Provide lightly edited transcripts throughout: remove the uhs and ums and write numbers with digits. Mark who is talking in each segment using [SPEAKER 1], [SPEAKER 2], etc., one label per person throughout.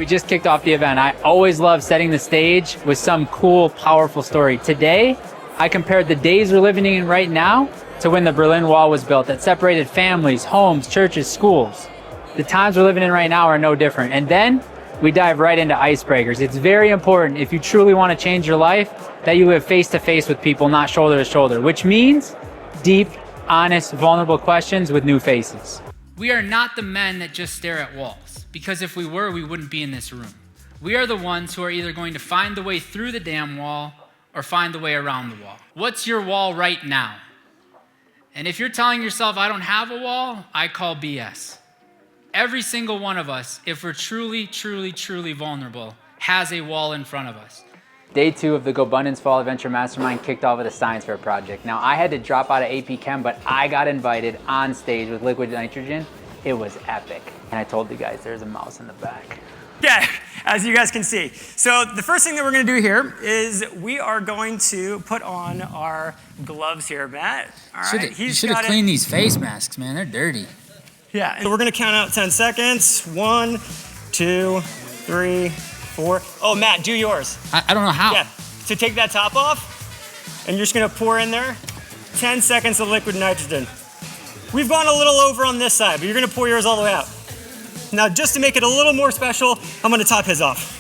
[SPEAKER 1] We just kicked off the event. I always love setting the stage with some cool, powerful story. Today, I compared the days we're living in right now to when the Berlin Wall was built that separated families, homes, churches, schools. The times we're living in right now are no different. And then we dive right into icebreakers. It's very important if you truly want to change your life that you live face to face with people, not shoulder to shoulder, which means deep, honest, vulnerable questions with new faces. We are not the men that just stare at walls, because if we were, we wouldn't be in this room. We are the ones who are either going to find the way through the damn wall or find the way around the wall. What's your wall right now? And if you're telling yourself, I don't have a wall, I call BS. Every single one of us, if we're truly, truly, truly vulnerable, has a wall in front of us. Day 2 of the GoBundance Fall Adventure Mastermind kicked off with a science fair project. Now, I had to drop out of AP Chem, but I got invited on stage with liquid nitrogen. It was epic. And I told the guys there's a mouse in the back.
[SPEAKER 2] Yeah, as you guys can see. So the first thing that we're gonna do here is we are going to put on our gloves here, Matt. All right,
[SPEAKER 3] you should have cleaned these face masks, man. They're dirty.
[SPEAKER 2] Yeah, and we're gonna count out 10 seconds. 1, 2, 3, 4. Oh, Matt, do yours.
[SPEAKER 3] I don't know how.
[SPEAKER 2] Yeah, so take that top off, and you're just gonna pour in there 10 seconds of liquid nitrogen. We've gone a little over on this side, but you're gonna pour yours all the way out. Now, just to make it a little more special, I'm gonna top his off.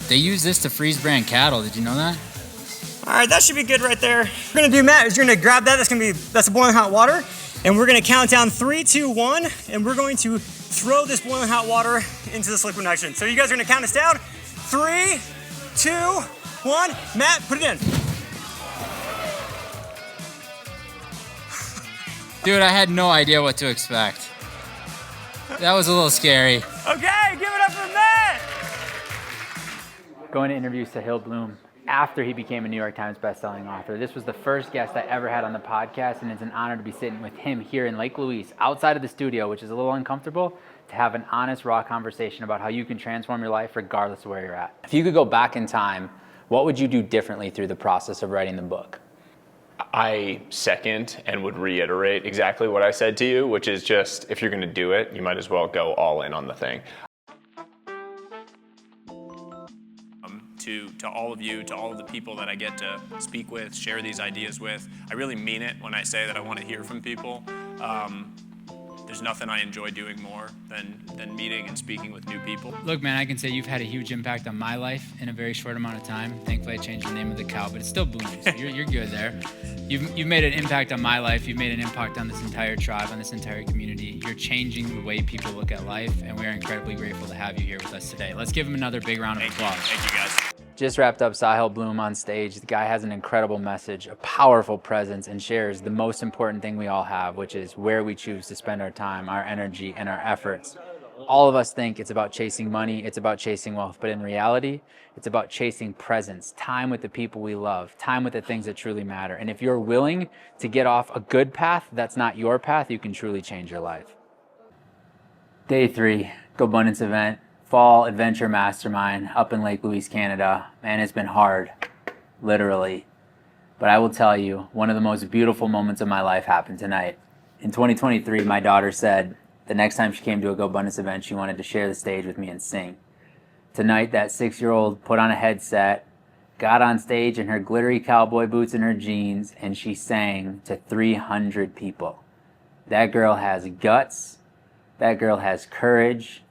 [SPEAKER 3] They use this to freeze brand cattle. Did you know that?
[SPEAKER 2] All right, that should be good right there. What we're gonna do, Matt, is you're gonna grab that. That's boiling hot water. And we're gonna count down 3, 2, 1, and we're going to throw this boiling hot water into this liquid nitrogen. So you guys are gonna count us down. 3, 2, 1. Matt, put it in.
[SPEAKER 3] Dude, I had no idea what to expect. That was a little scary.
[SPEAKER 2] Okay, give it up for Matt.
[SPEAKER 1] Going to interview Sahil Bloom after he became a New York Times bestselling author. This was the first guest I ever had on the podcast, and it's an honor to be sitting with him here in Lake Louise, outside of the studio, which is a little uncomfortable, to have an honest, raw conversation about how you can transform your life regardless of where you're at. If you could go back in time, what would you do differently through the process of writing the book?
[SPEAKER 4] I second and would reiterate exactly what I said to you, which is just, if you're gonna do it, you might as well go all in on the thing.
[SPEAKER 5] To all of you, to all of the people that I get to speak with, share these ideas with. I really mean it when I say that I want to hear from people. There's nothing I enjoy doing more than meeting and speaking with new people.
[SPEAKER 1] Look, man, I can say you've had a huge impact on my life in a very short amount of time. Thankfully, I changed the name of the cow, but it's still Bloom. So you're good there. You've made an impact on my life. You've made an impact on this entire tribe, on this entire community. You're changing the way people look at life, and we are incredibly grateful to have you here with us today. Let's give him another big round of applause.
[SPEAKER 5] Thank you, guys.
[SPEAKER 1] Just wrapped up Sahil Bloom on stage. The guy has an incredible message, a powerful presence, and shares the most important thing we all have, which is where we choose to spend our time, our energy, and our efforts. All of us think it's about chasing money, it's about chasing wealth, but in reality, it's about chasing presence, time with the people we love, time with the things that truly matter. And if you're willing to get off a good path that's not your path, you can truly change your life. Day 3, GoBundance event. Fall Adventure Mastermind up in Lake Louise, Canada. Man, it's been hard, literally. But I will tell you, one of the most beautiful moments of my life happened tonight. In 2023, my daughter said the next time she came to a GoBundance event, she wanted to share the stage with me and sing. Tonight, that 6-year-old put on a headset, got on stage in her glittery cowboy boots and her jeans, and she sang to 300 people. That girl has guts. That girl has courage.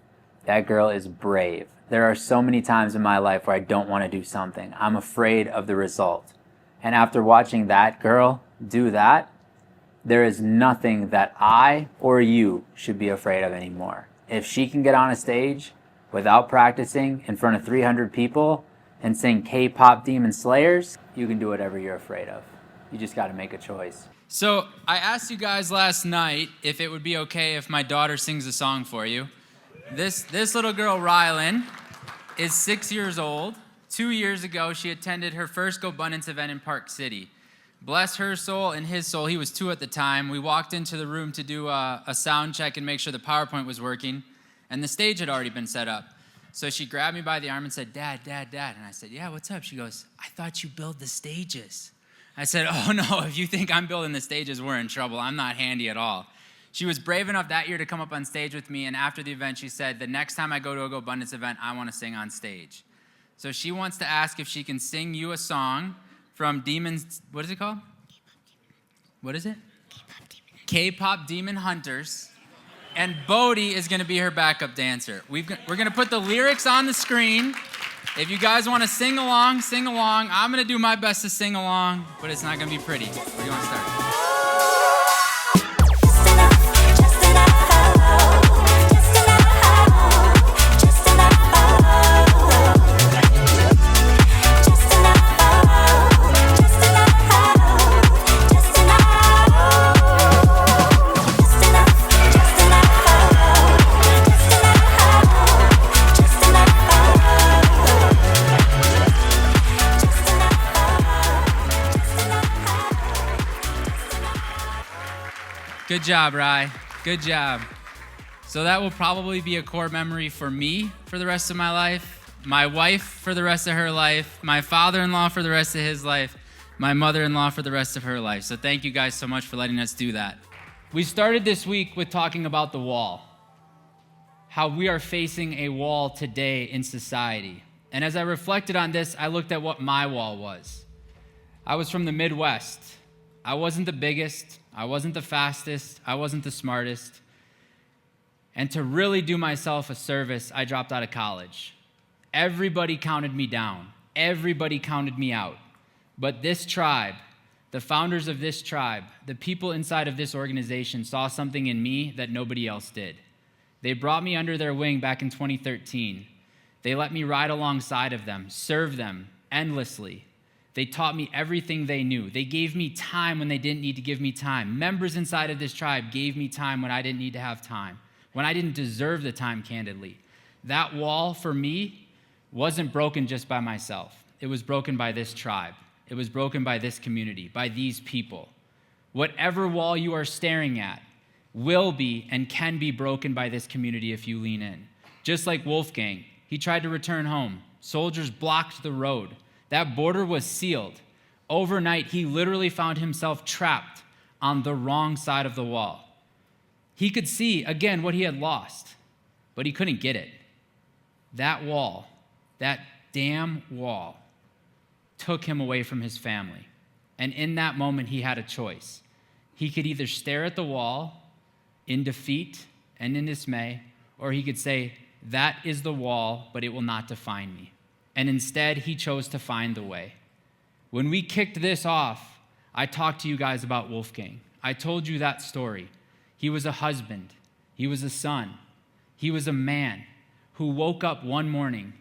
[SPEAKER 1] That girl is brave. There are so many times in my life where I don't want to do something. I'm afraid of the result. And after watching that girl do that, there is nothing that I or you should be afraid of anymore. If she can get on a stage without practicing in front of 300 people and sing K-pop Demon Slayers, you can do whatever you're afraid of. You just got to make a choice. So I asked you guys last night if it would be okay if my daughter sings a song for you. This little girl, Rylan, is 6 years old. 2 years ago, she attended her first GoBundance event in Park City. Bless her soul and his soul. He was 2 at the time. We walked into the room to do a sound check and make sure the PowerPoint was working, and the stage had already been set up. So she grabbed me by the arm and said, "Dad, Dad, Dad." And I said, "Yeah, what's up?" She goes, "I thought you build the stages." I said, "Oh, no, if you think I'm building the stages, we're in trouble. I'm not handy at all." She was brave enough that year to come up on stage with me, and after the event, she said, the next time I go to a GoBundance event, I want to sing on stage. So she wants to ask if she can sing you a song from Demons, what is it called? What is it? K-Pop Demon Hunters. And Bodhi is going to be her backup dancer. We're going to put the lyrics on the screen. If you guys want to sing along, sing along. I'm going to do my best to sing along, but it's not going to be pretty. Where do you want to start? Good job, Rye. Good job. So that will probably be a core memory for me for the rest of my life, my wife for the rest of her life, my father-in-law for the rest of his life, my mother-in-law for the rest of her life. So thank you guys so much for letting us do that. We started this week with talking about the wall, how we are facing a wall today in society. And as I reflected on this, I looked at what my wall was. I was from the Midwest. I wasn't the biggest, I wasn't the fastest, I wasn't the smartest. And to really do myself a service, I dropped out of college. Everybody counted me down. Everybody counted me out. But this tribe, the founders of this tribe, the people inside of this organization saw something in me that nobody else did. They brought me under their wing back in 2013. They let me ride alongside of them, serve them endlessly. They taught me everything they knew. They gave me time when they didn't need to give me time. Members inside of this tribe gave me time when I didn't need to have time, when I didn't deserve the time, candidly. That wall for me wasn't broken just by myself. It was broken by this tribe. It was broken by this community, by these people. Whatever wall you are staring at will be and can be broken by this community if you lean in. Just like Wolfgang, he tried to return home. Soldiers blocked the road. That border was sealed. Overnight, he literally found himself trapped on the wrong side of the wall. He could see, again, what he had lost, but he couldn't get it. That wall, that damn wall, took him away from his family. And in that moment, he had a choice. He could either stare at the wall in defeat and in dismay, or he could say, that is the wall, but it will not define me. And instead, he chose to find the way. When we kicked this off, I talked to you guys about Wolfgang. I told you that story. He was a husband. He was a son. He was a man who woke up one morning,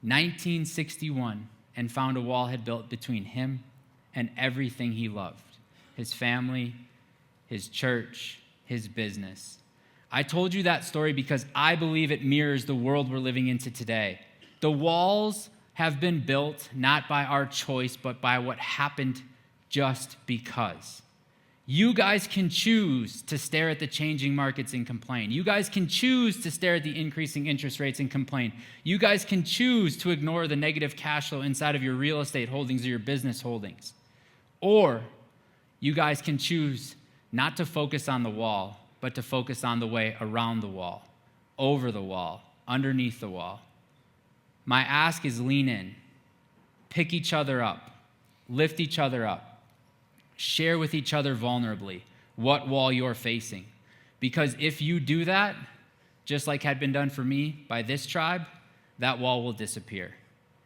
[SPEAKER 1] 1961, and found a wall had built between him and everything he loved, his family, his church, his business. I told you that story because I believe it mirrors the world we're living into today. The walls have been built not by our choice, but by what happened just because. You guys can choose to stare at the changing markets and complain. You guys can choose to stare at the increasing interest rates and complain. You guys can choose to ignore the negative cash flow inside of your real estate holdings or your business holdings. Or you guys can choose not to focus on the wall, but to focus on the way around the wall, over the wall, underneath the wall. My ask is lean in, pick each other up, lift each other up, share with each other vulnerably what wall you're facing. Because if you do that, just like had been done for me by this tribe, that wall will disappear.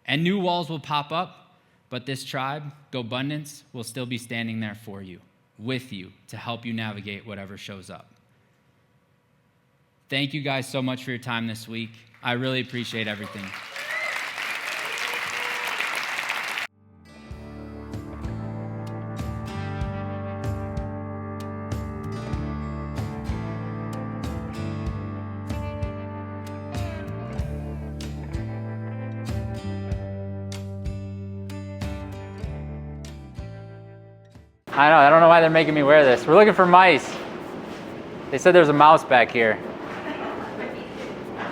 [SPEAKER 1] And new walls will pop up, but this tribe, GoBundance, will still be standing there for you, with you, to help you navigate whatever shows up. Thank you guys so much for your time this week. I really appreciate everything. I know, I don't know why they're making me wear this. We're looking for mice. They said there's a mouse back here.